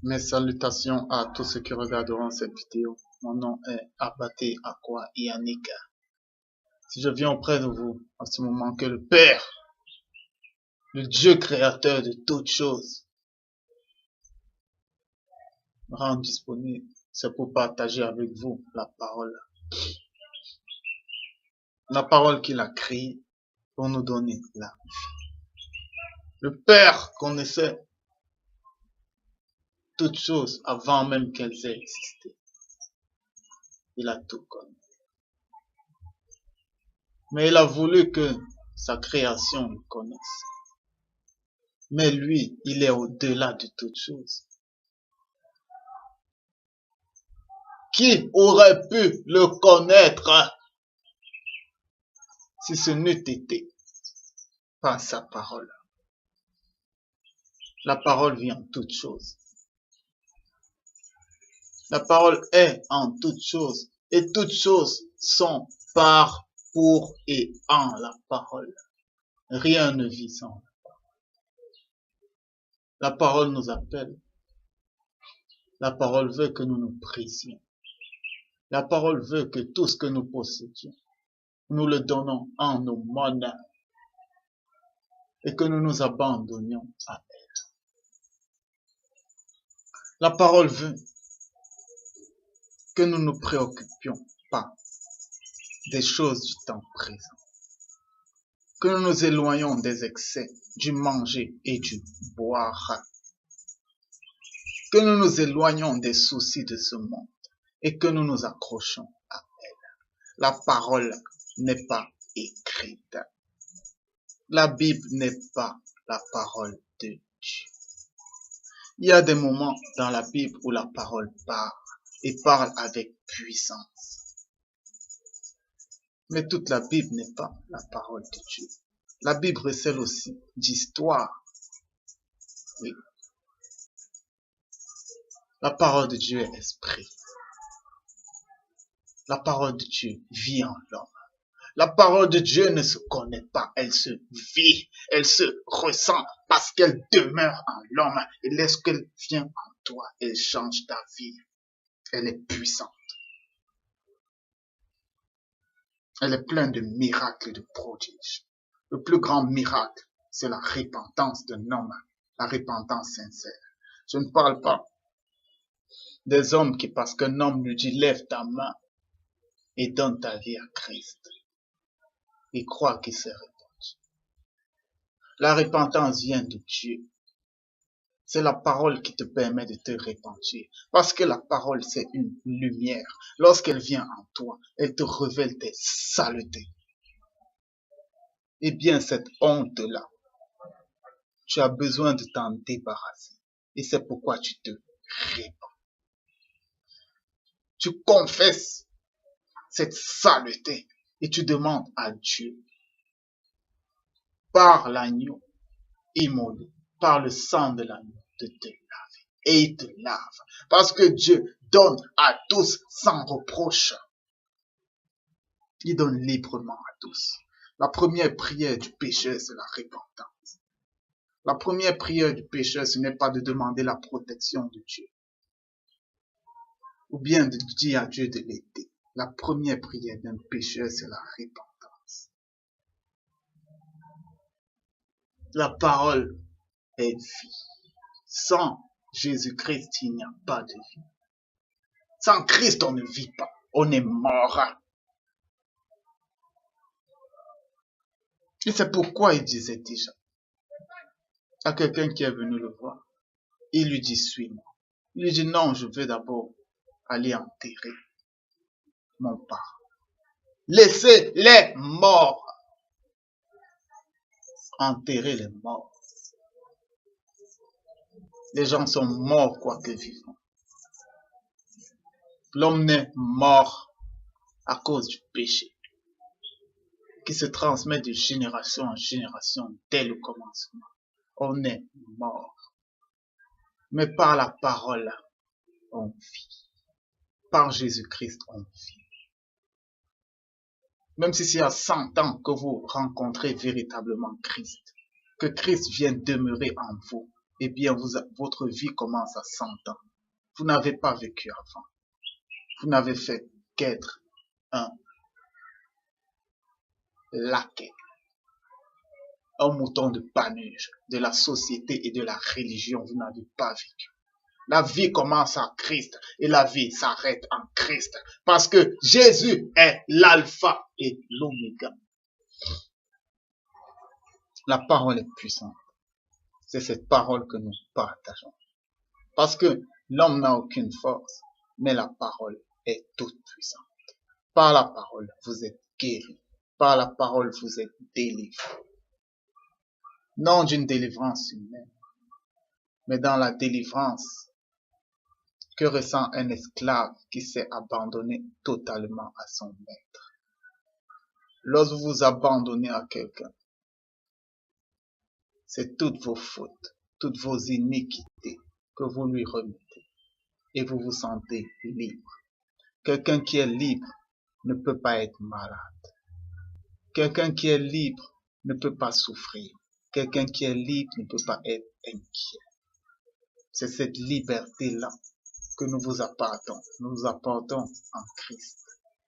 Mes salutations à tous ceux qui regarderont cette vidéo. Mon nom est Abaté Akwa Yannick. Si je viens auprès de vous en ce moment que le Père, le Dieu créateur de toutes choses, me rend disponible, c'est pour partager avec vous la parole. La parole qu'il a créée pour nous donner la vie. Le Père connaissait toutes choses avant même qu'elles aient existé. Il a tout connu. Mais il a voulu que sa création le connaisse. Mais lui, il est au-delà de toutes choses. Qui aurait pu le connaître si ce n'eût été par sa parole? La parole vit en toutes choses. La parole est en toutes choses. Et toutes choses sont par, pour et en la parole. Rien ne vit sans la parole. La parole nous appelle. La parole veut que nous nous prisions. La parole veut que tout ce que nous possédions, nous le donnons en nos monnaies et que nous nous abandonnions à elle. La parole veut que nous ne nous préoccupions pas des choses du temps présent, que nous nous éloignions des excès, du manger et du boire, que nous nous éloignions des soucis de ce monde et que nous nous accrochons à elle. La parole n'est pas écrite. La Bible n'est pas la parole de Dieu. Il y a des moments dans la Bible où la parole parle et parle avec puissance. Mais toute la Bible n'est pas la parole de Dieu. La Bible recèle aussi d'histoire. Oui. La parole de Dieu est esprit. La parole de Dieu vit en l'homme. La parole de Dieu ne se connaît pas, elle se vit, elle se ressent parce qu'elle demeure en l'homme. Et lorsqu'elle vient en toi, elle change ta vie. Elle est puissante. Elle est pleine de miracles et de prodiges. Le plus grand miracle, c'est la repentance d'un homme, la repentance sincère. Je ne parle pas des hommes qui, parce qu'un homme lui dit, lève ta main et donne ta vie à Christ. Il croit qu'il s'est repenti. La repentance vient de Dieu. C'est la parole qui te permet de te repentir. Parce que la parole, c'est une lumière. Lorsqu'elle vient en toi, elle te révèle tes saletés. Eh bien, cette honte-là, tu as besoin de t'en débarrasser. Et c'est pourquoi tu te répands. Tu confesses cette saleté et tu demandes à Dieu, par l'agneau immolé, par le sang de l'agneau, de te laver. Et il te lave. Parce que Dieu donne à tous sans reproche. Il donne librement à tous. La première prière du pécheur, c'est la repentance. La première prière du pécheur, ce n'est pas de demander la protection de Dieu. Ou bien de dire à Dieu de l'aider. La première prière d'un pécheur, c'est la repentance. La parole est vie. Sans Jésus-Christ, il n'y a pas de vie. Sans Christ, on ne vit pas. On est mort. Et c'est pourquoi il disait déjà à quelqu'un qui est venu le voir. Il lui dit, suis-moi. Il lui dit, non, je veux d'abord aller enterrer mon père. Laissez les morts enterrer les morts. Les gens sont morts quoique vivants. L'homme n'est mort à cause du péché qui se transmet de génération en génération dès le commencement. On est mort. Mais par la parole, on vit. Par Jésus-Christ, on vit. Même si c'est à 100 ans que vous rencontrez véritablement Christ, que Christ vienne demeurer en vous eh bien, votre vie commence à 100 ans. Vous n'avez pas vécu avant. Vous n'avez fait qu'être un laquais, un mouton de Panurge de la société et de la religion. Vous n'avez pas vécu. La vie commence en Christ et la vie s'arrête en Christ. Parce que Jésus est l'alpha et l'oméga. La parole est puissante. C'est cette parole que nous partageons. Parce que l'homme n'a aucune force, mais la parole est toute puissante. Par la parole, vous êtes guéris. Par la parole, vous êtes délivrés. Non d'une délivrance humaine, mais dans la délivrance que ressent un esclave qui s'est abandonné totalement à son maître. Lorsque vous vous abandonnez à quelqu'un, c'est toutes vos fautes, toutes vos iniquités que vous lui remettez et vous vous sentez libre. Quelqu'un qui est libre ne peut pas être malade. Quelqu'un qui est libre ne peut pas souffrir. Quelqu'un qui est libre ne peut pas être inquiet. C'est cette liberté-là que nous vous apportons. Nous vous apportons en Christ,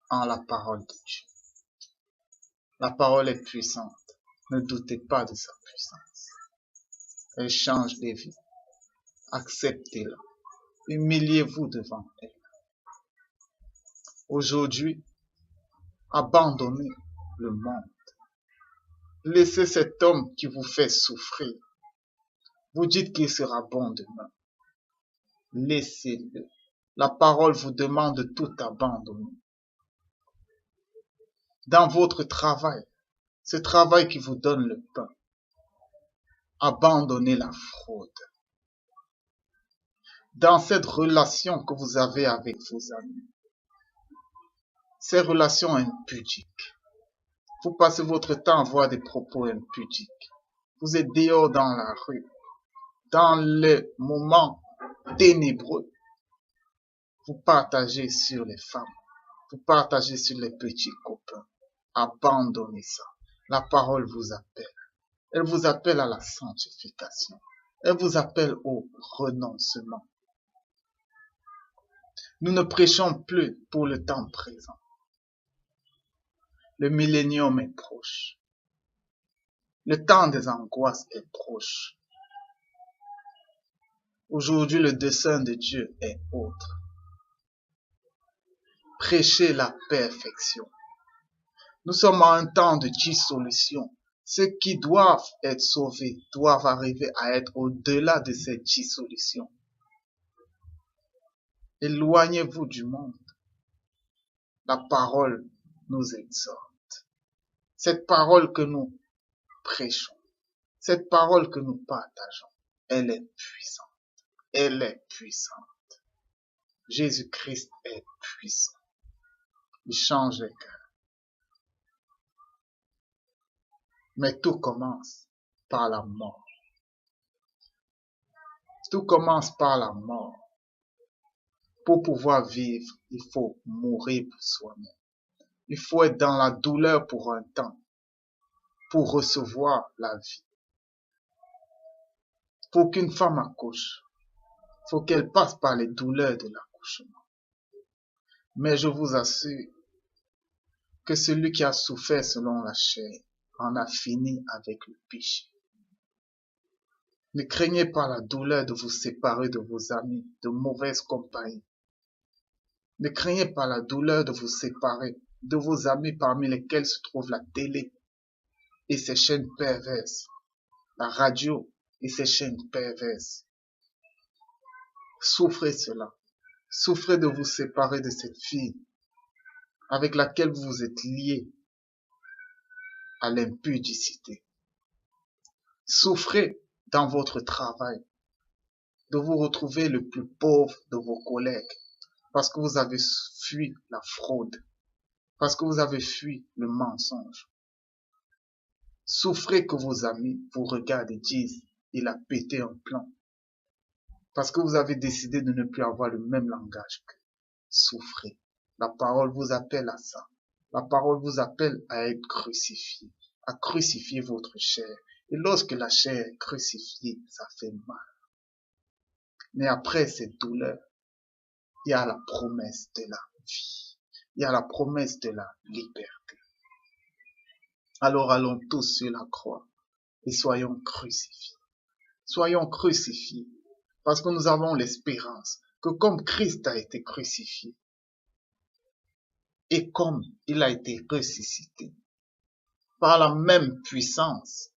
en la parole de Dieu. La parole est puissante. Ne doutez pas de sa puissance. Elle change des vies. Acceptez-la. Humiliez-vous devant elle. Aujourd'hui, abandonnez le monde. Laissez cet homme qui vous fait souffrir. Vous dites qu'il sera bon demain. Laissez-le. La parole vous demande de tout abandonner. Dans votre travail, ce travail qui vous donne le pain, abandonnez la fraude. Dans cette relation que vous avez avec vos amis, ces relations impudiques, vous passez votre temps à voir des propos impudiques. Vous êtes dehors dans la rue, dans les moments ténébreux. Vous partagez sur les femmes, vous partagez sur les petits copains. Abandonnez ça. La parole vous appelle. Elle vous appelle à la sanctification. Elle vous appelle au renoncement. Nous ne prêchons plus pour le temps présent. Le millénium est proche. Le temps des angoisses est proche. Aujourd'hui, le dessein de Dieu est autre. Prêchez la perfection. Nous sommes à un temps de dissolution. Ceux qui doivent être sauvés doivent arriver à être au-delà de cette dissolution. Éloignez-vous du monde. La parole nous exhorte. Cette parole que nous prêchons, cette parole que nous partageons, elle est puissante. Elle est puissante. Jésus-Christ est puissant. Il change les cœurs. Mais tout commence par la mort. Tout commence par la mort. Pour pouvoir vivre, il faut mourir pour soi-même. Il faut être dans la douleur pour un temps, pour recevoir la vie. Pour qu'une femme accouche, il faut qu'elle passe par les douleurs de l'accouchement. Mais je vous assure que celui qui a souffert selon la chair en a fini avec le péché. Ne craignez pas la douleur de vous séparer de vos amis, de mauvaises compagnies. Ne craignez pas la douleur de vous séparer de vos amis parmi lesquels se trouve la télé et ses chaînes perverses, la radio et ses chaînes perverses. Souffrez cela. Souffrez de vous séparer de cette fille avec laquelle vous êtes liés à l'impudicité. Souffrez dans votre travail de vous retrouver le plus pauvre de vos collègues parce que vous avez fui la fraude, parce que vous avez fui le mensonge. Souffrez que vos amis vous regardent et disent « il a pété un plomb » parce que vous avez décidé de ne plus avoir le même langage qu'eux. Souffrez. La parole vous appelle à ça. La parole vous appelle à être crucifié, à crucifier votre chair. Et lorsque la chair est crucifiée, ça fait mal. Mais après cette douleur, il y a la promesse de la vie. Il y a la promesse de la liberté. Alors allons tous sur la croix et soyons crucifiés. Soyons crucifiés parce que nous avons l'espérance que comme Christ a été crucifié et comme il a été ressuscité, par la même puissance,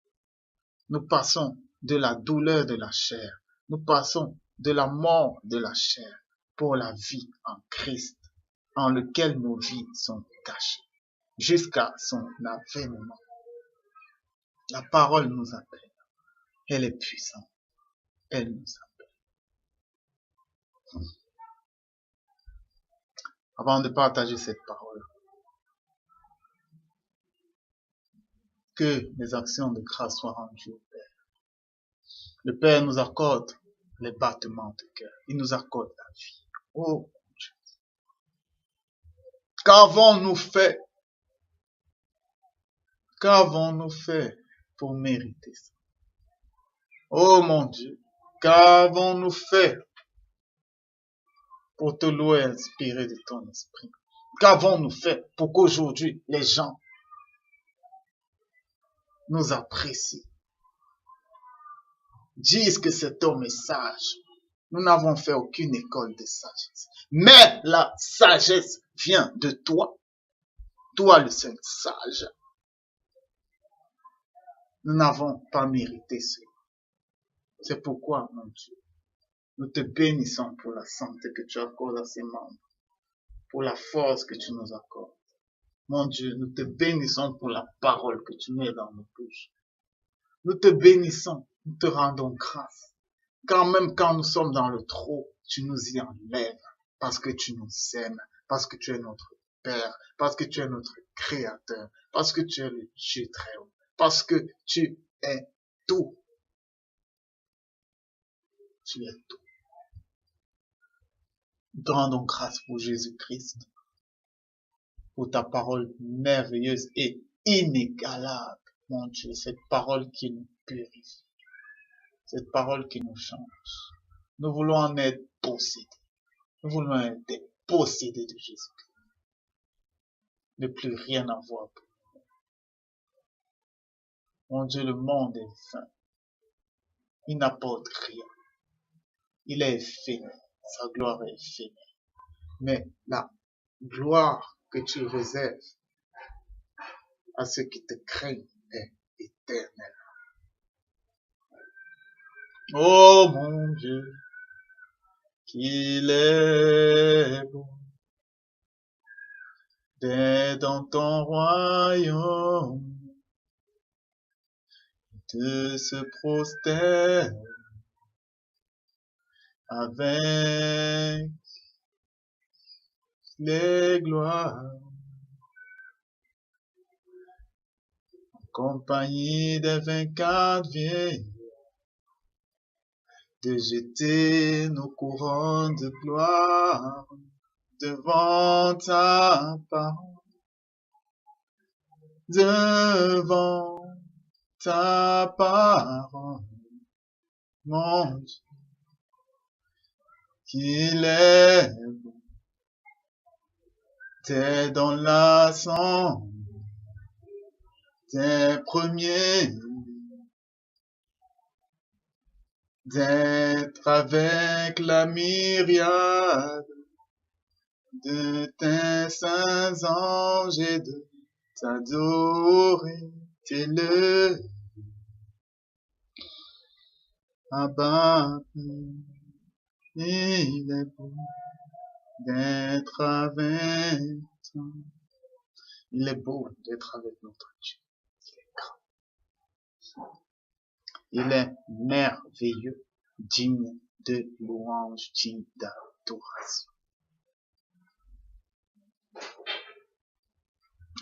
nous passons de la douleur de la chair, nous passons de la mort de la chair pour la vie en Christ, en lequel nos vies sont cachées, jusqu'à son avènement. La parole nous appelle, elle est puissante, elle nous appelle. Avant de partager cette parole, que les actions de grâce soient rendues au Père. Le Père nous accorde les battements de cœur, il nous accorde la vie. Oh Dieu, qu'avons-nous fait? Qu'avons-nous fait pour mériter ça? Oh mon Dieu, qu'avons-nous fait pour te louer inspiré de ton esprit? Qu'avons-nous fait pour qu'aujourd'hui les gens nous apprécient, disent que cet homme est sage? Nous n'avons fait aucune école de sagesse. Mais la sagesse vient de toi. Toi le seul sage. Nous n'avons pas mérité cela. C'est pourquoi, mon Dieu, nous te bénissons pour la santé que tu accordes à ces membres, pour la force que tu nous accordes. Mon Dieu, nous te bénissons pour la parole que tu mets dans nos bouches. Nous te bénissons, nous te rendons grâce. Quand même quand nous sommes dans le trou, tu nous y enlèves parce que tu nous aimes, parce que tu es notre Père, parce que tu es notre Créateur, parce que tu es le Dieu très haut, parce que tu es tout. Tu es tout. Nous te rendons grâce pour Jésus-Christ, pour ta parole merveilleuse et inégalable, mon Dieu, cette parole qui nous purifie, cette parole qui nous change. Nous voulons en être possédés. Nous voulons être possédés de Jésus-Christ. Ne plus rien avoir pour nous. Mon Dieu, le monde est vain. Il n'apporte rien. Il est éphémère. Sa gloire est éphémère. Mais la gloire que tu réserves à ceux qui te craignent est éternelle. Oh mon Dieu, qu'il est beau d'être dans ton royaume, de se prosterner avec les gloires, en compagnie des 24 vieilles, de jeter nos couronnes de gloire devant ta parole, devant ta parole, mon Dieu, qu'il est bon, t'es dans l'assemblée des premiers, d'être avec la myriade de tes saints anges et de t'adorer, t'élever, abattre. Il est beau d'être avec toi. Il est beau d'être avec notre Dieu. Il est merveilleux, digne de louange, digne d'adoration.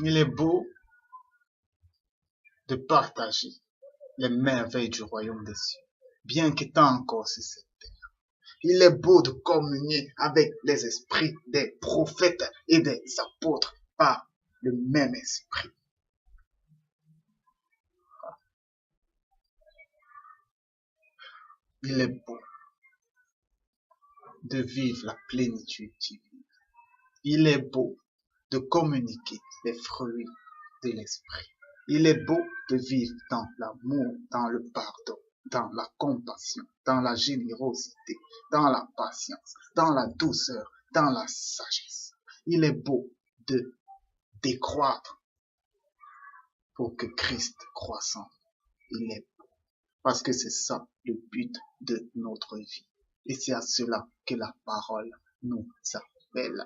Il est beau de partager les merveilles du royaume des cieux, bien qu'étant encore sur cette terre. Il est beau de communier avec les esprits des prophètes et des apôtres par le même esprit. Il est beau de vivre la plénitude divine. Il est beau de communiquer les fruits de l'esprit. Il est beau de vivre dans l'amour, dans le pardon, dans la compassion, dans la générosité, dans la patience, dans la douceur, dans la sagesse. Il est beau de décroître pour que Christ croissant. Il est beau. Parce que c'est ça le but de notre vie. Et c'est à cela que la parole nous appelle.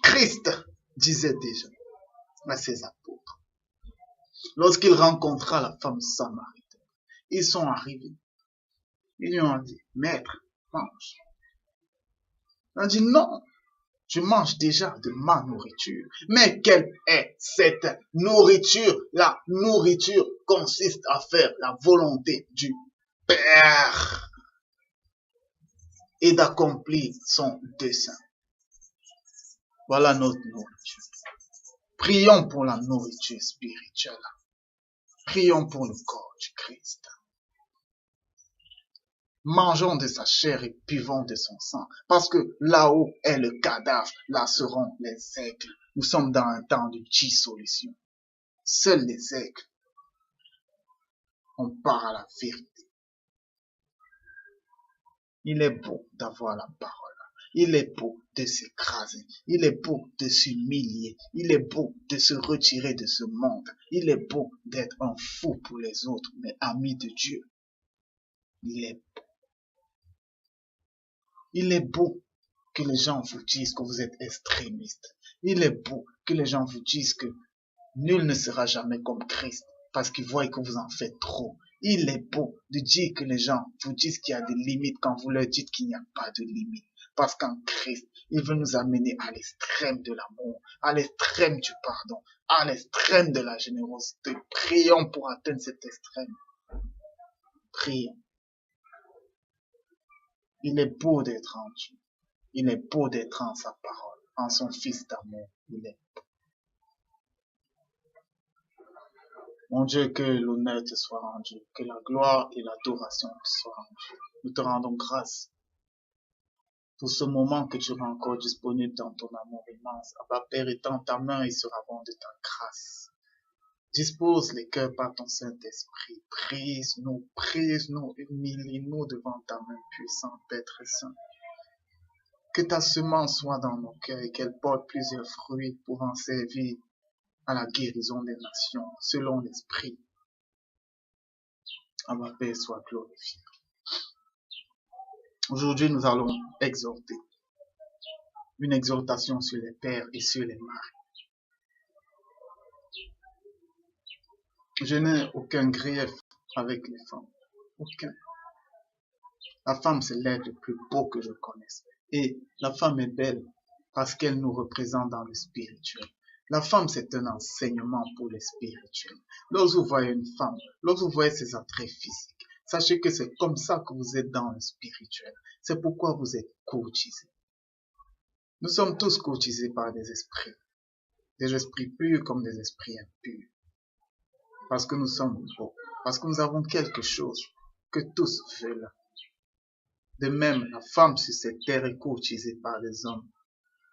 Christ disait déjà à ses apôtres, lorsqu'il rencontra la femme samaritaine, ils sont arrivés. Ils lui ont dit, Maître, mange. Il a dit, non, je mange déjà de ma nourriture. Mais quelle est cette nourriture? La nourriture consiste à faire la volonté du Père et d'accomplir son dessein. Voilà notre nourriture. Prions pour la nourriture spirituelle. Prions pour le corps du Christ. Mangeons de sa chair et buvons de son sang. Parce que là-haut est le cadavre, là seront les aigles. Nous sommes dans un temps de dissolution. Seuls les aigles ont part à la vérité. Il est beau d'avoir la parole. Il est beau de s'écraser. Il est beau de s'humilier. Il est beau de se retirer de ce monde. Il est beau d'être un fou pour les autres, mais ami de Dieu. Il est beau. Il est beau que les gens vous disent que vous êtes extrémiste. Il est beau que les gens vous disent que nul ne sera jamais comme Christ parce qu'ils voient que vous en faites trop. Il est beau de dire que les gens vous disent qu'il y a des limites quand vous leur dites qu'il n'y a pas de limites. Parce qu'en Christ, il veut nous amener à l'extrême de l'amour, à l'extrême du pardon, à l'extrême de la générosité. Prions pour atteindre cet extrême. Prions. Il est beau d'être en Dieu. Il est beau d'être en sa parole, en son Fils d'amour. Il est beau. Mon Dieu, que l'honneur te soit rendu, que la gloire et l'adoration te soient rendues. Nous te rendons grâce pour ce moment que tu rends encore disponible dans ton amour immense. Abba Père, étends ta main et surabonde de ta grâce. Dispose les cœurs par ton Saint-Esprit. Prise-nous, humilie-nous devant ta main puissante, Père très saint. Que ta semence soit dans nos cœurs et qu'elle porte plusieurs fruits pouvant servir à la guérison des nations, selon l'Esprit. Abba Père, soit glorifié. Aujourd'hui, nous allons exhorter. Une exhortation sur les pères et sur les maris. Je n'ai aucun grief avec les femmes. Aucun. La femme, c'est l'être le plus beau que je connaisse. Et la femme est belle parce qu'elle nous représente dans le spirituel. La femme, c'est un enseignement pour le spirituel. Lorsque vous voyez une femme, lorsque vous voyez ses attraits physiques, sachez que c'est comme ça que vous êtes dans le spirituel. C'est pourquoi vous êtes courtisés. Nous sommes tous courtisés par des esprits purs comme des esprits impurs. Parce que nous sommes beaux, parce que nous avons quelque chose que tous veulent. De même, la femme sur cette terre est courtisée par des hommes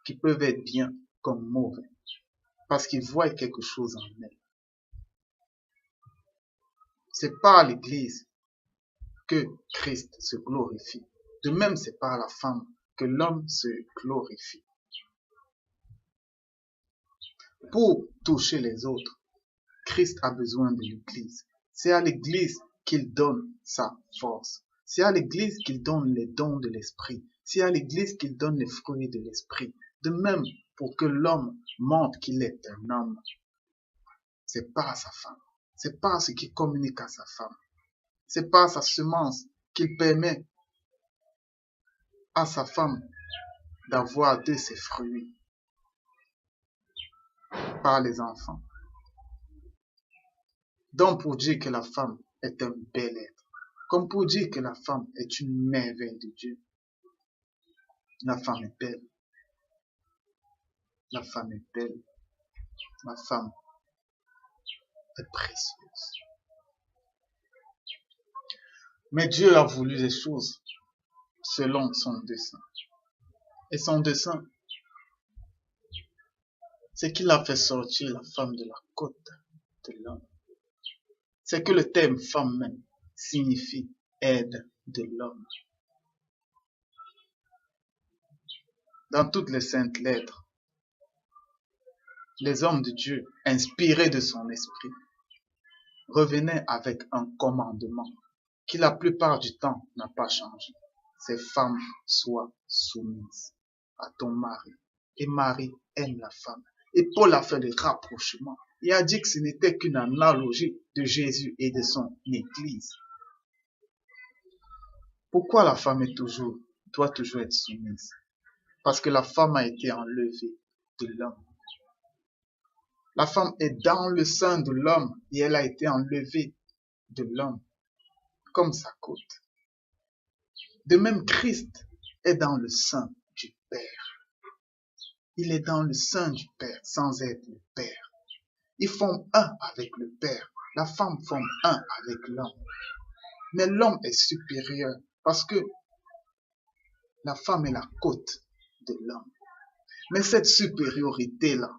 qui peuvent être bien comme mauvais, parce qu'ils voient quelque chose en elle. C'est par l'Église que Christ se glorifie. De même, c'est par la femme que l'homme se glorifie. Pour toucher les autres, Christ a besoin de l'Église. C'est à l'Église qu'il donne sa force. C'est à l'Église qu'il donne les dons de l'Esprit. C'est à l'Église qu'il donne les fruits de l'Esprit. De même, pour que l'homme montre qu'il est un homme, c'est par sa femme. C'est par ce qu'il communique à sa femme. C'est par sa semence qu'il permet à sa femme d'avoir de ses fruits par les enfants. Donc pour dire que la femme est un bel être, comme pour dire que la femme est une merveille de Dieu. La femme est belle. La femme est belle. La femme est précieuse. Mais Dieu a voulu les choses selon son dessein. Et son dessein, c'est qu'il a fait sortir la femme de la côte de l'homme. C'est que le terme femme même signifie aide de l'homme. Dans toutes les saintes lettres, les hommes de Dieu, inspirés de son esprit, revenaient avec un commandement qui la plupart du temps n'a pas changé. Ces femmes soient soumises à ton mari. Et Marie aime la femme. Et Paul a fait des rapprochements. Il a dit que ce n'était qu'une analogie de Jésus et de son Église. Pourquoi la femme doit toujours être soumise? Parce que la femme a été enlevée de l'homme. La femme est dans le sein de l'homme et elle a été enlevée de l'homme, comme sa côte. De même, Christ est dans le sein du Père. Il est dans le sein du Père sans être le Père. Ils forment un avec le Père. La femme forme un avec l'homme. Mais l'homme est supérieur parce que la femme est la côte de l'homme. Mais cette supériorité-là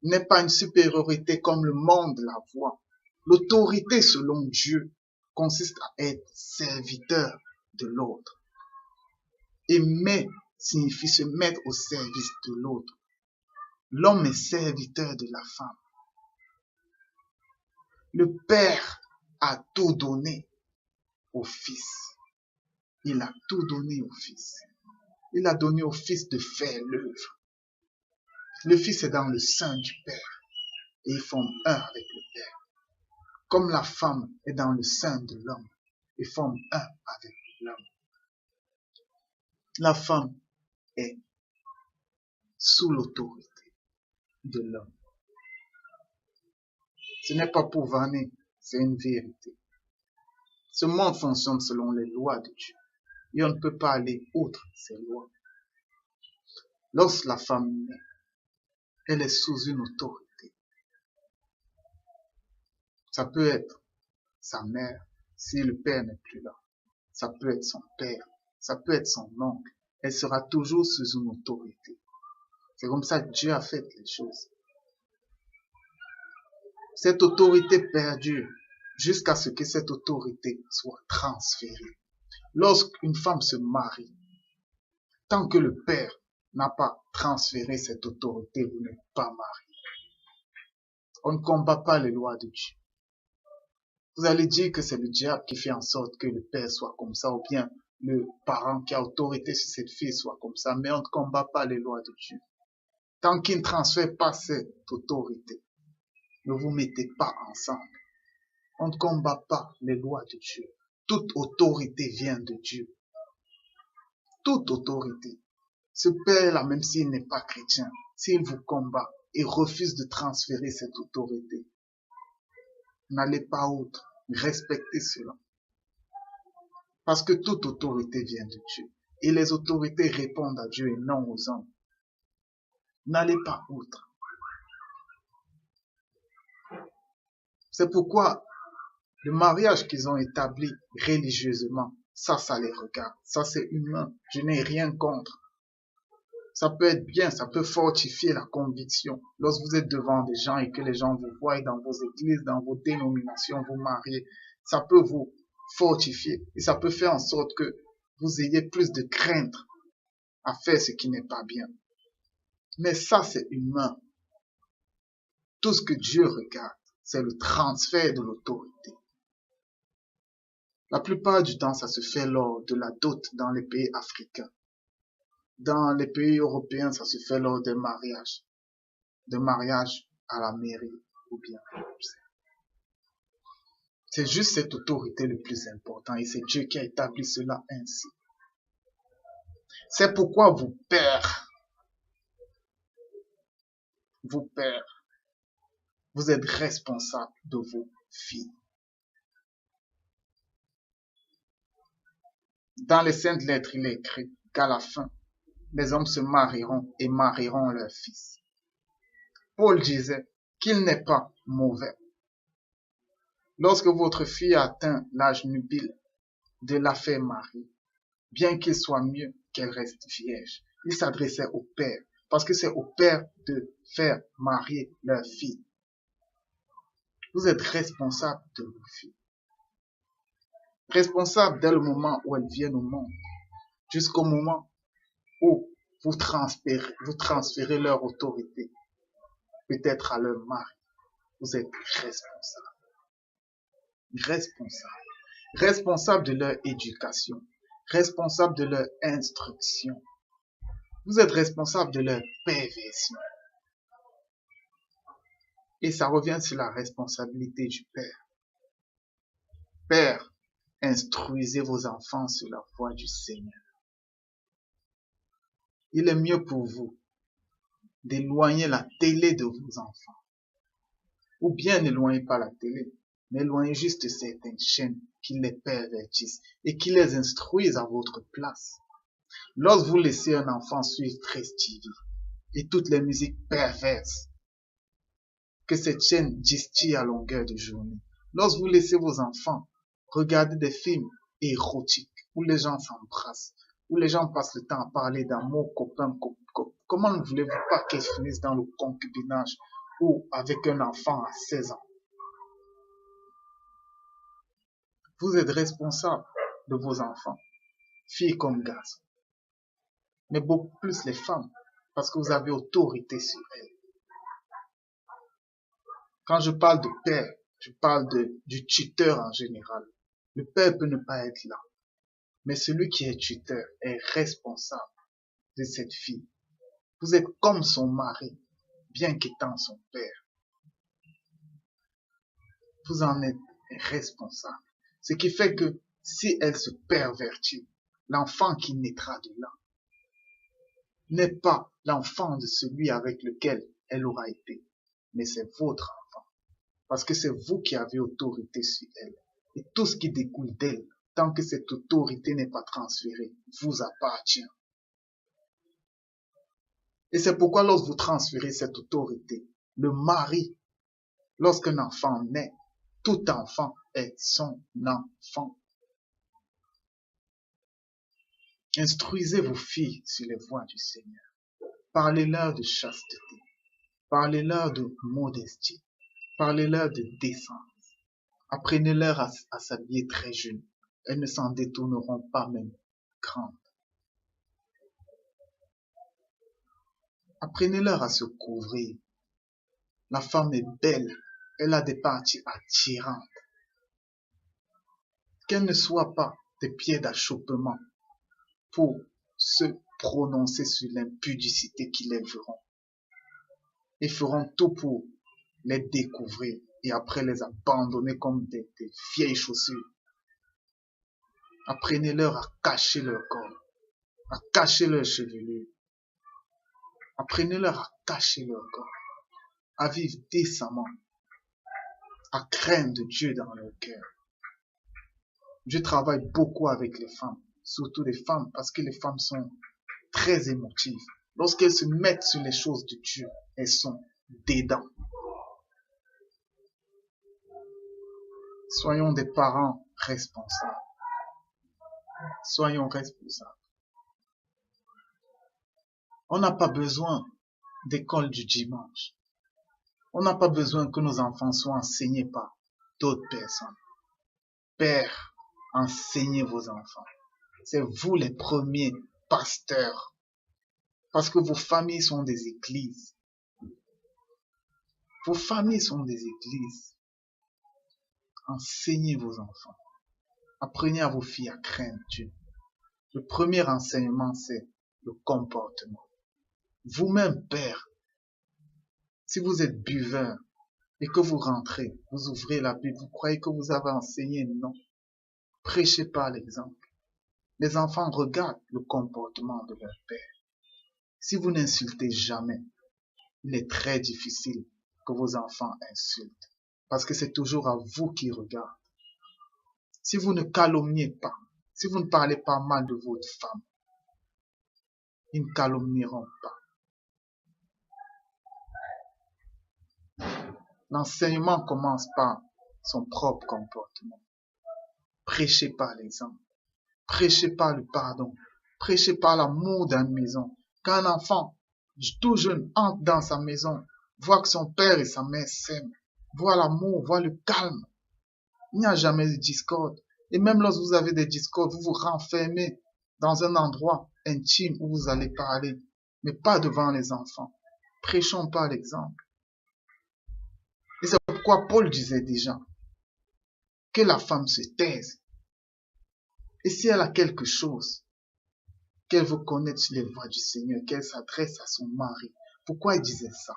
n'est pas une supériorité comme le monde la voit. L'autorité selon Dieu consiste à être serviteur de l'autre. Aimer signifie se mettre au service de l'autre. L'homme est serviteur de la femme. Le Père a tout donné au Fils. Il a tout donné au Fils. Il a donné au Fils de faire l'œuvre. Le Fils est dans le sein du Père et ils forment un avec le Père. Comme la femme est dans le sein de l'homme, ils forment un avec l'homme. La femme est sous l'autorité de l'homme. Ce n'est pas pour vanner, c'est une vérité. Ce monde fonctionne selon les lois de Dieu et on ne peut pas aller outre ces lois. Lorsque la femme naît, elle est sous une autorité. Ça peut être sa mère si le père n'est plus là. Ça peut être son père, ça peut être son oncle. Elle sera toujours sous une autorité. C'est comme ça que Dieu a fait les choses. Cette autorité perdure jusqu'à ce que cette autorité soit transférée. Lorsqu'une femme se marie, tant que le père n'a pas transféré cette autorité, vous n'êtes pas marié. On ne combat pas les lois de Dieu. Vous allez dire que c'est le diable qui fait en sorte que le père soit comme ça, ou bien le parent qui a autorité sur cette fille soit comme ça, mais on ne combat pas les lois de Dieu. Tant qu'il ne transfère pas cette autorité, ne vous mettez pas ensemble. On ne combat pas les lois de Dieu. Toute autorité vient de Dieu. Toute autorité. Ce père-là, même s'il n'est pas chrétien, s'il vous combat et refuse de transférer cette autorité, n'allez pas outre. Respectez cela. Parce que toute autorité vient de Dieu. Et les autorités répondent à Dieu et non aux hommes. N'allez pas outre. C'est pourquoi le mariage qu'ils ont établi religieusement, ça les regarde. Ça, c'est humain. Je n'ai rien contre. Ça peut être bien, ça peut fortifier la conviction. Lorsque vous êtes devant des gens et que les gens vous voient dans vos églises, dans vos dénominations, vous mariez, ça peut vous fortifier et ça peut faire en sorte que vous ayez plus de crainte à faire ce qui n'est pas bien. Mais ça, c'est humain. Tout ce que Dieu regarde, c'est le transfert de l'autorité. La plupart du temps, ça se fait lors de la dot dans les pays africains. Dans les pays européens, ça se fait lors des mariages. Des mariages à la mairie ou bien. C'est juste cette autorité le plus important et c'est Dieu qui a établi cela ainsi. C'est pourquoi vos pères, vous êtes responsables de vos filles. Dans les saintes lettres, il est écrit qu'à la fin, les hommes se marieront et marieront leurs fils. Paul disait qu'il n'est pas mauvais. Lorsque votre fille atteint l'âge nubile, de la faire marier, bien qu'il soit mieux qu'elle reste vierge. Il s'adressait au père, parce que c'est au père de faire marier leur fille. Vous êtes responsable de vos filles. Responsable dès le moment où elles viennent au monde, jusqu'au moment où vous transférez leur autorité, peut-être à leur mari. Vous êtes responsable. Responsable. Responsable de leur éducation. Responsable de leur instruction. Vous êtes responsable de leur perversion. Et ça revient sur la responsabilité du père. Père, instruisez vos enfants sur la voie du Seigneur. Il est mieux pour vous d'éloigner la télé de vos enfants. Ou bien n'éloignez pas la télé, mais éloignez juste certaines chaînes qui les pervertissent et qui les instruisent à votre place. Lorsque vous laissez un enfant suivre Trace TV et toutes les musiques perverses que cette chaîne distille à longueur de journée, lorsque vous laissez vos enfants regarder des films érotiques où les gens s'embrassent, où les gens passent le temps à parler d'amour, copain, comment ne voulez-vous pas qu'ils finissent dans le concubinage ou avec un enfant à 16 ans? Vous êtes responsable de vos enfants, filles comme garçons, mais beaucoup plus les femmes, parce que vous avez autorité sur elles. Quand je parle de père, je parle du tuteur en général. Le père peut ne pas être là, mais celui qui est tuteur est responsable de cette fille. Vous êtes comme son mari, bien qu'étant son père. Vous en êtes responsable. Ce qui fait que si elle se pervertit, l'enfant qui naîtra de là n'est pas l'enfant de celui avec lequel elle aura été, mais c'est votre enfant. Parce que c'est vous qui avez autorité sur elle. Et tout ce qui découle d'elle, tant que cette autorité n'est pas transférée, vous appartient. Et c'est pourquoi lorsque vous transférez cette autorité, le mari, lorsqu'un enfant naît, tout enfant est son enfant. Instruisez vos filles sur les voies du Seigneur. Parlez-leur de chasteté. Parlez-leur de modestie. Parlez-leur de décence. Apprenez-leur à s'habiller très jeune. Elles ne s'en détourneront pas même grandes. Apprenez-leur à se couvrir. La femme est belle. Elle a des parties attirantes. Qu'elle ne soit pas des pieds d'achoppement pour se prononcer sur l'impudicité qui les verront. Ils feront tout pour les découvrir et après les abandonner comme des vieilles chaussures. Apprenez-leur à cacher leur corps, à cacher leur chevelure. Apprenez-leur à cacher leur corps, à vivre décemment, à craindre Dieu dans leur cœur. Je travaille beaucoup avec les femmes, surtout les femmes, parce que les femmes sont très émotives. Lorsqu'elles se mettent sur les choses de Dieu, elles sont dedans. Soyons des parents responsables. Soyons responsables. On n'a pas besoin d'école du dimanche. On n'a pas besoin que nos enfants soient enseignés par d'autres personnes. Père, enseignez vos enfants. C'est vous les premiers pasteurs. Parce que vos familles sont des églises. Vos familles sont des églises. Enseignez vos enfants. Apprenez à vos filles à craindre Dieu. Le premier enseignement, c'est le comportement. Vous-même, père, si vous êtes buveur et que vous rentrez, vous ouvrez la Bible, vous croyez que vous avez enseigné? Non. Prêchez par l'exemple. Les enfants regardent le comportement de leur père. Si vous n'insultez jamais, il est très difficile que vos enfants insultent. Parce que c'est toujours à vous qu'ils regardent. Si vous ne calomniez pas, si vous ne parlez pas mal de votre femme, ils ne calomnieront pas. L'enseignement commence par son propre comportement. Prêchez par l'exemple. Prêchez par le pardon. Prêchez par l'amour dans une maison. Quand un enfant, tout jeune, entre dans sa maison, voit que son père et sa mère s'aiment, voit l'amour, voit le calme, il n'y a jamais de discorde. Et même lorsque vous avez des discordes, vous vous renfermez dans un endroit intime où vous allez parler, mais pas devant les enfants. Prêchons par l'exemple. Et c'est pourquoi Paul disait déjà que la femme se taise. Et si elle a quelque chose, qu'elle veut connaître sur les voies du Seigneur, qu'elle s'adresse à son mari. Pourquoi il disait ça?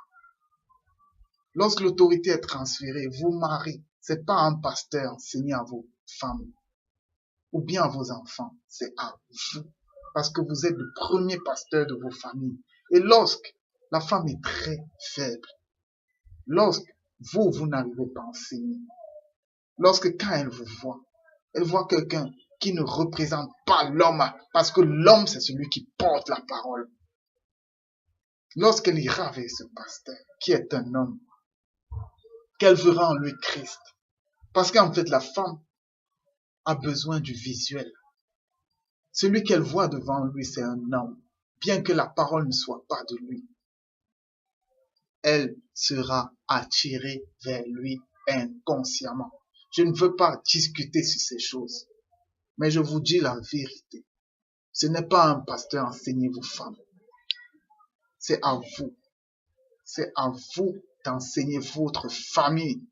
Lorsque l'autorité est transférée, vous mari, c'est pas un pasteur enseigné à vos femmes ou bien à vos enfants, c'est à vous. Parce que vous êtes le premier pasteur de vos familles. Et lorsque la femme est très faible, lorsque vous n'arrivez pas à enseigner, lorsque quand elle voit quelqu'un qui ne représente pas l'homme, parce que l'homme c'est celui qui porte la parole. Lorsqu'elle ira vers ce pasteur, qui est un homme, qu'elle verra en lui Christ. Parce qu'en fait, la femme a besoin du visuel. Celui qu'elle voit devant lui, c'est un homme. Bien que la parole ne soit pas de lui, elle sera attirée vers lui inconsciemment. Je ne veux pas discuter sur ces choses, mais je vous dis la vérité. Ce n'est pas un pasteur enseigner vos femmes. C'est à vous. C'est à vous d'enseigner votre famille.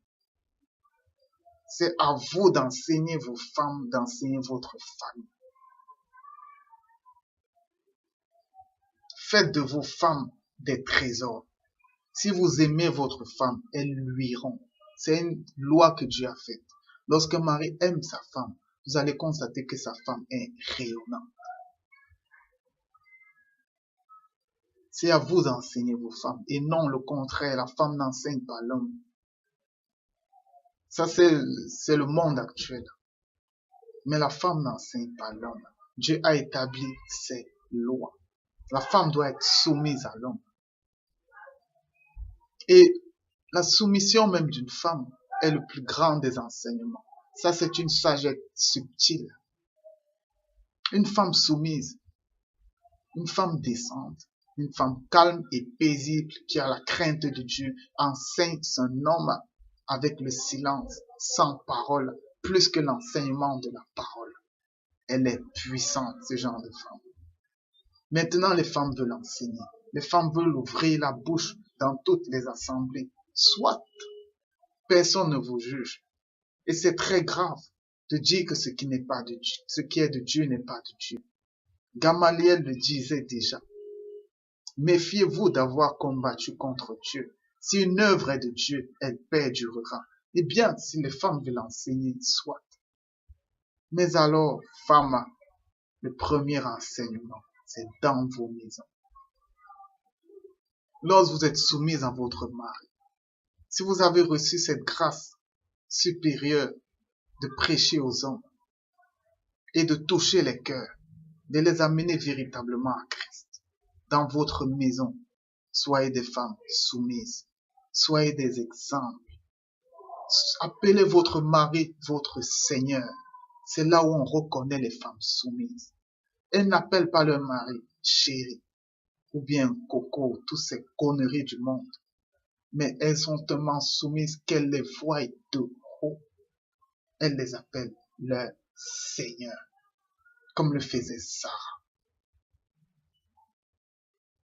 C'est à vous d'enseigner vos femmes, d'enseigner votre famille. Faites de vos femmes des trésors. Si vous aimez votre femme, elles luiront. C'est une loi que Dieu a faite. Lorsqu'un mari aime sa femme, vous allez constater que sa femme est rayonnante. C'est à vous d'enseigner vos femmes et non le contraire. La femme n'enseigne pas l'homme. Ça, c'est le monde actuel. Mais la femme n'enseigne pas l'homme. Dieu a établi ses lois. La femme doit être soumise à l'homme. Et la soumission même d'une femme est le plus grand des enseignements. Ça, c'est une sagesse subtile. Une femme soumise, une femme décente, une femme calme et paisible qui a la crainte de Dieu enseigne son homme avec le silence, sans parole, plus que l'enseignement de la parole. Elle est puissante, ce genre de femme. Maintenant, les femmes veulent enseigner. Les femmes veulent ouvrir la bouche dans toutes les assemblées. Soit personne ne vous juge. Et c'est très grave de dire que ce qui n'est pas de Dieu, ce qui est de Dieu n'est pas de Dieu. Gamaliel le disait déjà. Méfiez-vous d'avoir combattu contre Dieu. Si une œuvre est de Dieu, elle perdurera. Eh bien, si les femmes veulent enseigner, soit. Mais alors, femmes, le premier enseignement, c'est dans vos maisons. Lorsque vous êtes soumise à votre mari, si vous avez reçu cette grâce supérieure de prêcher aux hommes et de toucher les cœurs, de les amener véritablement à Christ, dans votre maison, soyez des femmes soumises, soyez des exemples. Appelez votre mari votre Seigneur. C'est là où on reconnaît les femmes soumises. Elles n'appellent pas leur mari chéri ou bien coco, toutes ces conneries du monde. Mais elles sont tellement soumises qu'elles les voient de haut. Elles les appellent leur Seigneur, comme le faisait Sarah.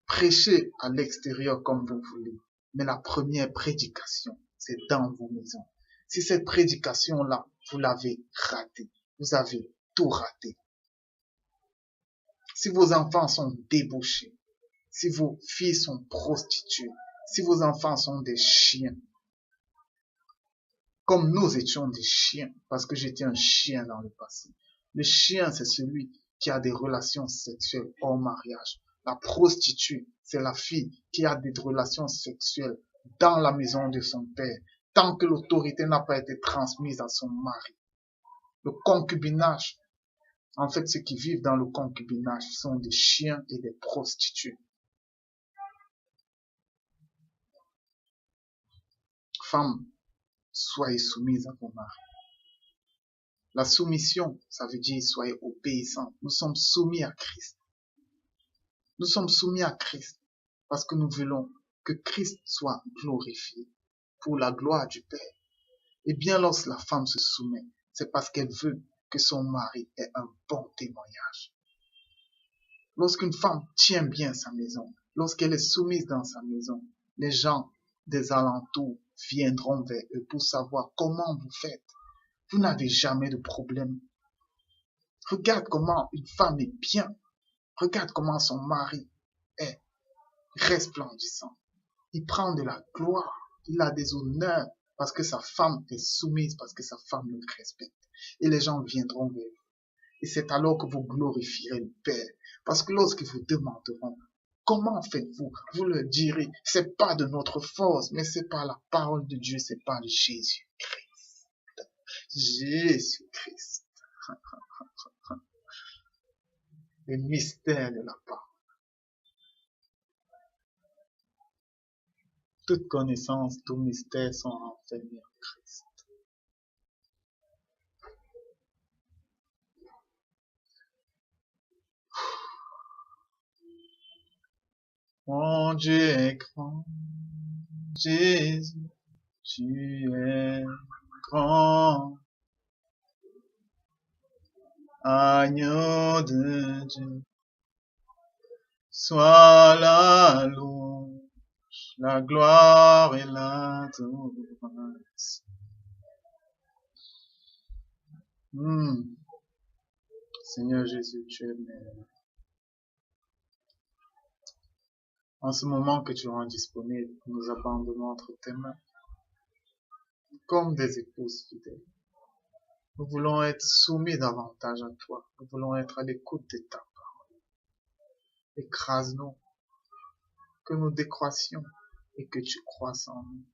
Prêchez à l'extérieur comme vous voulez, mais la première prédication, c'est dans vos maisons. Si cette prédication-là, vous l'avez ratée, vous avez tout raté. Si vos enfants sont débauchés, si vos filles sont prostituées, si vos enfants sont des chiens, comme nous étions des chiens, parce que j'étais un chien dans le passé. Le chien, c'est celui qui a des relations sexuelles hors mariage. La prostituée, c'est la fille qui a des relations sexuelles dans la maison de son père, tant que l'autorité n'a pas été transmise à son mari. Le concubinage, en fait, ceux qui vivent dans le concubinage sont des chiens et des prostituées. Femmes, soyez soumises à vos maris. La soumission, ça veut dire soyez obéissants. Nous sommes soumis à Christ. Nous sommes soumis à Christ parce que nous voulons que Christ soit glorifié pour la gloire du Père. Et bien lorsque la femme se soumet, c'est parce qu'elle veut que son mari ait un bon témoignage. Lorsqu'une femme tient bien sa maison, lorsqu'elle est soumise dans sa maison, les gens des alentours viendront vers eux pour savoir comment vous faites. Vous n'avez jamais de problème. Regarde comment une femme est bien. Regarde comment son mari est resplendissant. Il prend de la gloire. Il a des honneurs parce que sa femme est soumise, parce que sa femme le respecte. Et les gens viendront vers vous. Et c'est alors que vous glorifierez le Père. Parce que lorsqu'ils vous demanderont, comment faites-vous? Vous leur direz, c'est pas de notre force, mais c'est par la parole de Dieu, c'est par Jésus-Christ. Jésus-Christ. Le mystère de la parole. Toute connaissance, tout mystère sont enfermés en Christ. Mon Dieu est grand, Jésus, tu es grand. Agneau de Dieu, sois la louange, la gloire et l'adorance. Seigneur Jésus, tu es merveilleux. En ce moment que tu rends disponible, nous abandonnons entre tes mains, comme des épouses fidèles. Nous voulons être soumis davantage à toi. Nous voulons être à l'écoute de ta parole. Écrase-nous, que nous décroissions et que tu croisses en nous.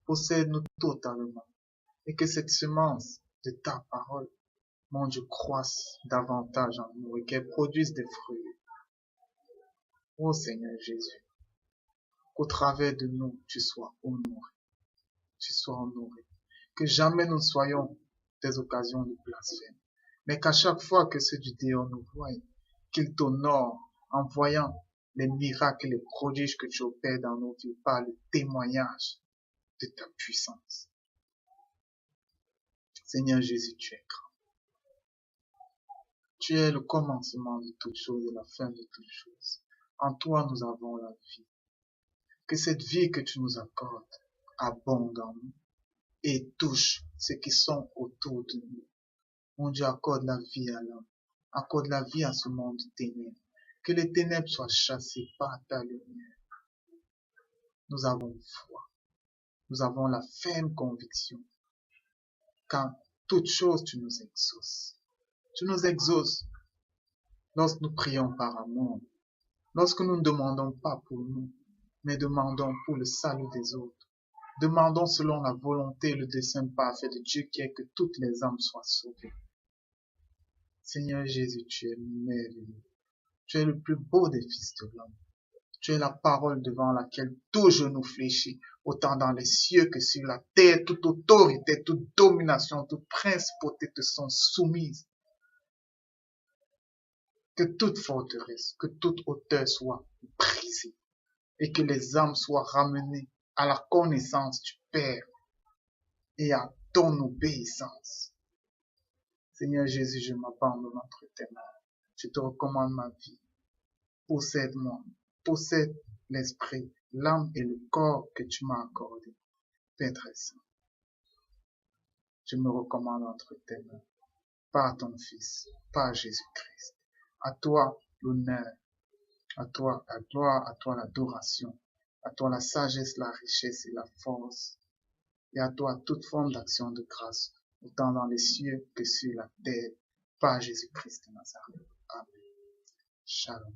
Possède-nous totalement et que cette semence de ta parole, mon Dieu, croisse davantage en nous et qu'elle produise des fruits. Ô Seigneur Jésus, qu'au travers de nous, tu sois honoré. Tu sois honoré. Que jamais nous soyons des occasions de blasphème, mais qu'à chaque fois que ceux du dehors nous voient, qu'ils t'honorent en voyant les miracles et les prodiges que tu opères dans nos vies par le témoignage de ta puissance. Seigneur Jésus, tu es grand. Tu es le commencement de toutes choses et la fin de toutes choses. En toi, nous avons la vie. Que cette vie que tu nous accordes abonde en nous et touche ceux qui sont autour de nous. Mon Dieu, accorde la vie à l'homme. Accorde la vie à ce monde de ténèbres. Que les ténèbres soient chassées par ta lumière. Nous avons foi. Nous avons la ferme conviction qu'en toutes choses, tu nous exauces. Tu nous exauces lorsque nous prions par amour. Lorsque nous ne demandons pas pour nous, mais demandons pour le salut des autres. Demandons selon la volonté et le dessein parfait de Dieu qui est que toutes les âmes soient sauvées. Seigneur Jésus, tu es merveilleux. Tu es le plus beau des fils de l'homme. Tu es la parole devant laquelle tout genou fléchit, autant dans les cieux que sur la terre. Toute autorité, toute domination, toute principauté te sont soumises. Que toute forteresse, que toute hauteur soit brisée et que les âmes soient ramenées à la connaissance du Père et à ton obéissance. Seigneur Jésus, je m'abandonne entre tes mains. Je te recommande ma vie. Possède-moi. Possède l'esprit, l'âme et le corps que tu m'as accordé. Père très saint, je me recommande entre tes mains, par ton Fils, par Jésus-Christ. À toi l'honneur, à toi la gloire, à toi l'adoration, à toi la sagesse, la richesse et la force, et à toi toute forme d'action de grâce, autant dans les cieux que sur la terre, par Jésus-Christ de Nazareth. Amen. Shalom.